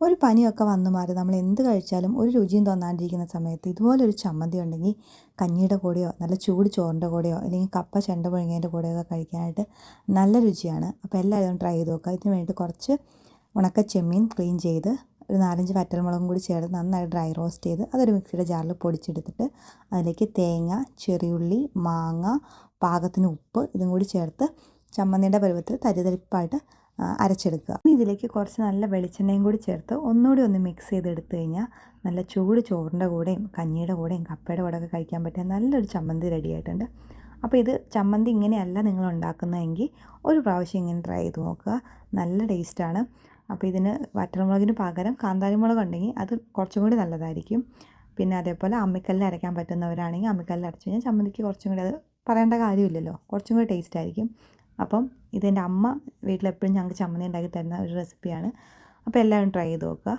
ഒരു പനിയൊക്കെ വന്നു മാറി നമ്മൾ എന്ത് കഴിച്ചാലും ഒരു രുചിയും തോന്നാണ്ടിരിക്കുന്ന സമയത്ത് ഇതുപോലൊരു ചമ്മന്തി ഉണ്ടെങ്കിൽ കഞ്ഞിയുടെ കൂടെയോ നല്ല ചൂട് ചോറിൻ്റെ കൂടെയോ അല്ലെങ്കിൽ കപ്പ ചെണ്ട പുഴുങ്ങിയതിൻ്റെ കൂടെയൊക്കെ കഴിക്കാനായിട്ട് നല്ല രുചിയാണ്. അപ്പോൾ എല്ലാവരും ട്രൈ ചെയ്ത് നോക്കുക. ഇതിന് വേണ്ടി കുറച്ച് ഉണക്ക ചെമ്മീൻ ക്ലീൻ ചെയ്ത് ഒരു 4-5 വറ്റൽമുളകും കൂടി ചേർത്ത് നന്നായി ഡ്രൈ റോസ്റ്റ് ചെയ്ത് അതൊരു മിക്സിയുടെ ജാറിൽ പൊടിച്ചെടുത്തിട്ട് അതിലേക്ക് തേങ്ങ, ചെറിയുള്ളി, മാങ്ങ, പാകത്തിന് ഉപ്പ് ഇതും കൂടി ചേർത്ത് ചമ്മന്തിയുടെ പരുവത്തിൽ തരിതരിപ്പായിട്ട് അരച്ചെടുക്കുക. ഇനി ഇതിലേക്ക് കുറച്ച് നല്ല വെളിച്ചെണ്ണയും കൂടി ചേർത്ത് ഒന്നുകൂടി ഒന്ന് മിക്സ് ചെയ്തെടുത്തു കഴിഞ്ഞാൽ നല്ല ചൂട് ചോറിൻ്റെ കൂടെയും കഞ്ഞിയുടെ കൂടെയും കപ്പയുടെ കൂടെയൊക്കെ കഴിക്കാൻ പറ്റിയ നല്ലൊരു ചമ്മന്തി റെഡി ആയിട്ടുണ്ട്. അപ്പോൾ ഇത് ചമ്മന്തി ഇങ്ങനെയല്ല നിങ്ങൾ ഉണ്ടാക്കുന്നതെങ്കിൽ ഒരു പ്രാവശ്യം ഇങ്ങനെ ട്രൈ ചെയ്ത് നോക്കുക. നല്ല ടേസ്റ്റാണ്. അപ്പോൾ ഇതിന് വറ്റൽമുളകിന് പകരം കാന്താരിമുളക് ഉണ്ടെങ്കിൽ അത് കുറച്ചും കൂടി നല്ലതായിരിക്കും. പിന്നെ അതേപോലെ അമ്മിക്കല്ലിൽ അരയ്ക്കാൻ പറ്റുന്നവരാണെങ്കിൽ അമ്മിക്കല്ലിൽ അരച്ച് കഴിഞ്ഞാൽ ചമ്മന്തിക്ക് കുറച്ചും കൂടി അത് പറയേണ്ട കാര്യമില്ലല്ലോ, കുറച്ചും കൂടി ടേസ്റ്റ് ആയിരിക്കും. അപ്പം ഇതെൻ്റെ അമ്മ വീട്ടിലെപ്പോഴും ഞങ്ങൾക്ക് ചമ്മന്തി ഉണ്ടാക്കി തരുന്ന ഒരു റെസിപ്പിയാണ്. അപ്പോൾ എല്ലാവരും ട്രൈ ചെയ്ത് നോക്കുക.